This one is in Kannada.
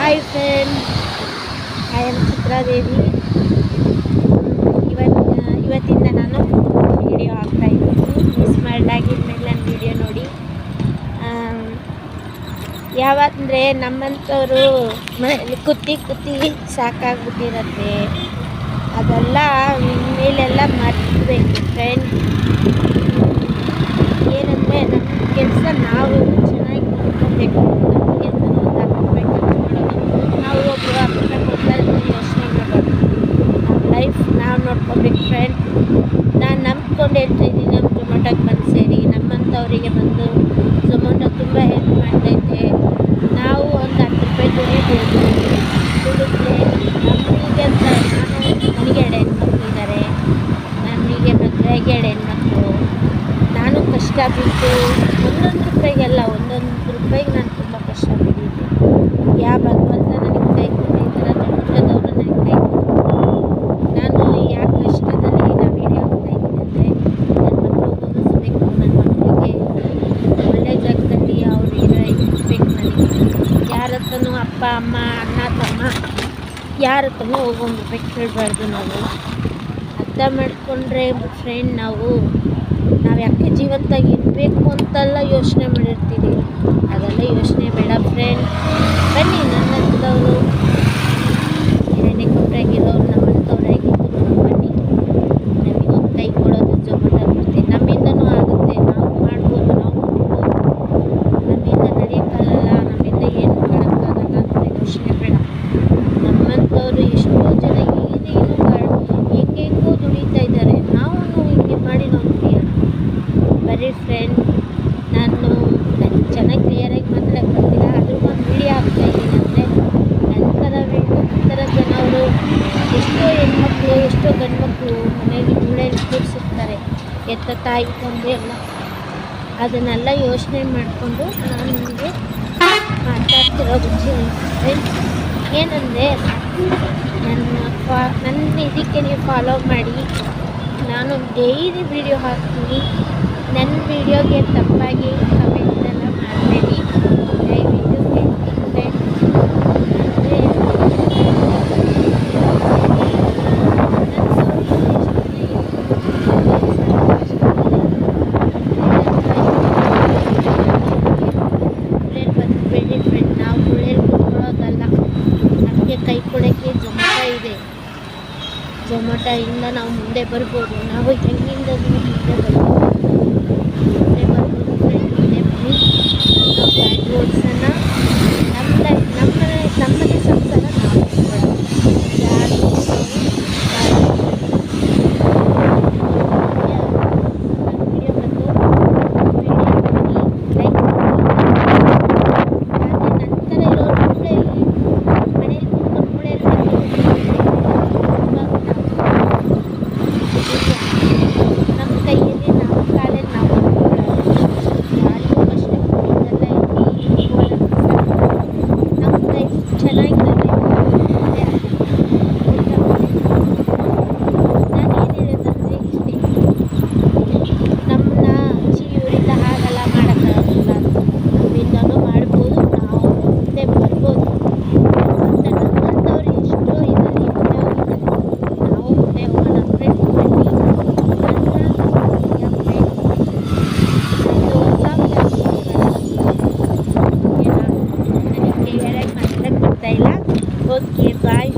Hi friend, I am Chitradevi. ಇವತ್ತಿಂದ ನಾನು ವಿಡಿಯೋ ಹಾಕ್ತಾಯಿದ್ದೀನಿ. ಮಿಸ್ ಮಾಡಾಗಿದ್ಮೇಲೆ ನನ್ನ ವಿಡಿಯೋ ನೋಡಿ. ಯಾವಂದರೆ ನಮ್ಮಂಥವ್ರು ಮನೇಲಿ ಕುತ್ತಿ ಸಾಕಾಗ್ಬಿಟ್ಟಿರತ್ತೆ. ಅದೆಲ್ಲ ಮೇಲೆಲ್ಲ ಮರ್ತ್ಬೇಕು ಫ್ರೆಂಡ್. ಏನಂದರೆ ನಮ್ಮ ಕೆಲಸ ನಾವು ಚೆನ್ನಾಗಿ ನೋಡ್ಕೋಬೇಕು. ನಾವು ಒಬ್ಬರು ಹತ್ರ ಕೊಡ್ತಾರೆ ಯೋಚನೆ ಮಾಡೋದು. ನಮ್ಮ ಲೈಫ್ ನಾವು ನೋಡ್ಕೋಬೇಕು ಫ್ರೆಂಡ್. ನಾನು ನಂಬ್ಕೊಂಡು ಹೇಳ್ತಾ ಇದ್ದೀನಿ, ನಮ್ಮ ಝೊಮ್ಯಾಟೋಗೆ ಬಂದು ಸೇರಿ. ನಮ್ಮಂಥವರಿಗೆ ಬಂದು ಝೊಮ್ಯಾಟೋ ತುಂಬ ಹೆಲ್ಪ್ ಮಾಡ್ತೈತೆ. ನಾವು ಒಂದು 10 ರೂಪಾಯಿ ದುಡಿಬೋದು. ದುಡಿದ್ರೆ ನಮಗೆ ಅಂತ ನನಗೆ 2 ಹೆಣ್ಮಕ್ಳು ಇದ್ದಾರೆ. ನಮಗೆ ಮದುವೆಗೆ 2 ಹೆಣ್ಮಕ್ಳು. ನಾನು ಕಷ್ಟ ಬಿದ್ದು ಒಂದೊಂದು ರೂಪಾಯಿಗೆಲ್ಲ ನಾನು ತುಂಬ ಕಷ್ಟ ಬಿದ್ದಿದ್ದೆ. ಯಾವ ಭಗವಂತ ನನಗೆ ಕೈ ಕೊಟ್ಟು ಈ ಥರ ಝೊಮ್ಯಾಟೋದವರು ನನಗೆ ಕೈ ಕೊಟ್ಟು ನಾನು ಯಾವ ಕಷ್ಟದಲ್ಲಿ ನಾವು ವಿಡಿಯೋ ಹಾಕ್ತಾಯಿದ್ದೀನಿ ಅಂದರೆ ನನ್ನ ಮಕ್ಕಳು ಓದಿಸ್ಬೇಕು. ನನ್ನ ಮಕ್ಕಳಿಗೆ ಒಳ್ಳೆ ಜಾಗದಲ್ಲಿ ಅವ್ರು ಇರಬೇಕು. ನನಗೆ ಯಾರ ಹತ್ರನೂ ಅಪ್ಪ ಅಮ್ಮ ಅಣ್ಣ ತಮ್ಮ ಯಾರ ಹತ್ರನೂ ಹೋಗಿ 1 ರೂಪಾಯಿ ಕೇಳಬಾರ್ದು. ನಾವು ಅರ್ಥ ಮಾಡಿಕೊಂಡ್ರೆ ಫ್ರೆಂಡ್, ನಾವು ಯಾಕೆ ಜೀವಂತಾಗಿ ಇರಬೇಕು ಅಂತೆಲ್ಲ ಯೋಚನೆ ಮಾಡಿರ್ತೀವಿ. ಅದೆಲ್ಲ ಯೋಚನೆ ಬೇಡ ಫ್ರೆಂಡ್. ಬನ್ನಿ ನನ್ನಂಥವ್ರು, ಹೆಣ್ಣಿಕೊಟ್ಟಾಗಿರೋರು, ನಮ್ಮಂಥವ್ರಾಗಿದ್ದು ಬನ್ನಿ. ನಮಗೊಂದು ಕೈ ಕೊಡೋದು ಝೊಮ್ಯಾಟೋ ಕೊಡ್ತೀವಿ. ನಮ್ಮಿಂದನೂ ಆಗುತ್ತೆ, ನಾವು ಮಾಡ್ಬೋದು, ನಾವು ಕೊಡ್ಬೋದು. ನಮ್ಮಿಂದ ನಡೆಯೋಕ್ಕಾಗಲ್ಲ, ನಮ್ಮಿಂದ ಏನು ಮಾಡೋಕ್ಕಾಗಲ್ಲ ಅಂತ ಯೋಚನೆ ಬೇಡ. ನಮ್ಮಂಥವ್ರು ಎಷ್ಟೋ ಜನ ಹೆಂಗೆಂಗೋ ದುಡಿತಾ ಇದ್ದಾರೆ. ನಾವು ಹಿಂಗೆ ಮಾಡಿ ನಾವು ದುಡಿಯೋಣ ಬರೀ ಫ್ರೆಂಡ್. ನನಗೆ ಚೆನ್ನಾಗಿ ಕ್ಲಿಯರಾಗಿ ಮಾತಾಡೋಕ್ಕೆ ಬರ್ತಿಲ್ಲ, ಆದರೂ ಒಂದು ವಿಡಿಯೋ ಹಾಕ್ತಾಯಿದ್ದೀನಿ. ಅಂದರೆ ನಂತರ ಜನ ಅವರು ಎಷ್ಟೋ ಹೆಣ್ಮಕ್ಳು, ಎಷ್ಟೋ ಗಂಡ್ಮಕ್ಳು ಮನೆಯಲ್ಲಿ ಮೂಳೆಯಲ್ಲಿ ಕೂರಿಸಿರ್ತಾರೆ, ಎತ್ತ ತಾಯಿ ತಂದೆ ಎಲ್ಲ. ಅದನ್ನೆಲ್ಲ ಯೋಚನೆ ಮಾಡಿಕೊಂಡು ನಾನು ನಿಮಗೆ ಮಾತಾಡ್ತಿರೋದು ಫ್ರೆಂಡ್. ಏನಂದರೆ ನನ್ನ ಇದಕ್ಕೆ ನೀವು ಫಾಲೋ ಮಾಡಿ. ನಾನು ಡೈಲಿ ವಿಡಿಯೋ ಹಾಕ್ತೀನಿ. ನನ್ನ ವಿಡಿಯೋಗೆ ತಪ್ಪಾಗಿ ಕಮೆಂಟ್ ಎಲ್ಲ ಮಾಡಬೇಡಿ ದಯವಿಟ್ಟು ಹೇಳ್ತೀನಿ. ಬದುಕಬೇಡಿ ಫ್ರೆಂಡ್. ನಾವು ಗುಳೇಲಿ ಕೂತ್ಕೊಳ್ಳೋದಲ್ಲ, ನಮಗೆ ಕೈ ಕೊಡೋಕ್ಕೆ ಝೊಮ್ಯಾಟೋ ಇದೆ. ಝೊಮ್ಯಾಟೋಯಿಂದ ನಾವು ಮುಂದೆ ಬರ್ಬೋದು. ನಾವು ಹೆಂಗಿಂದ ಮುಂದೆ ಬರ್ಬೋದು ಫ್ರೆಂಡ್. ಮುಂದೆ ಬನ್ನಿ, ನಾವು ಗಾಡಿ ಓಡಿಸೋಣ. ನಮ್ಮ ಲೈಫ್ ನಮ್ಮನೆ ಸಂಸಾರ ನಾವು ನೋಡ್ಕೊಳ್ಳೋಣ. ಯಾರು ವಿಡಿಯೋ ಬಂದು ಲೈಕ್ ನಂತರ ಇರೋರು ಮೂಳೆಯಲ್ಲಿ ಮನೇಲಿ ಕೂತ್ಕೊಂಡು ಮೂಳೆಯಲ್ಲಿ ನಮ್ಮ ಕೈಯಲ್ಲಿ ನಾವು ಕಾಲಲ್ಲಿ ನಾವು ಯಾರಿಗೂ ಕಷ್ಟ ಕೊಟ್ಟಿದ್ದಲ್ಲ. ನಮ್ಮ ಲೈಫ್ ಚೆನ್ನಾಗಿರಲಿ. ನಾನು ಏನು ಹೇಳೋದಂದರೆ ಇಷ್ಟೇ, ನಮ್ಮನ್ನ ಇವರಿಂದ ಹಾಗೆಲ್ಲ ಮಾಡೋಕ್ಕಾಗಲ್ಲ. ನಮ್ಮಿಂದನೂ ಮಾಡ್ಬೋದು, ನಾವು ಮುಂದೆ ಬರ್ಬೋದು. ಮತ್ತು ನಮ್ಮಂಥವ್ರು ಎಷ್ಟೋ ಇದ್ದಾರೆ, ಮುಂದೆ ಹೋಗಿದ್ದಾರೆ. ನಾವು ಮುಂದೆ ಹೋಗೋಣ ಫ್ರೆಂಡ್. ಬನ್ನಿ ನನಗೆ ಹೇಳಕ್ಕೆ ಮಾತಾಡಕ್ಕೆ ಬರ್ತಾ ಇಲ್ಲ. ಓಕೆ ಬಾಯ್.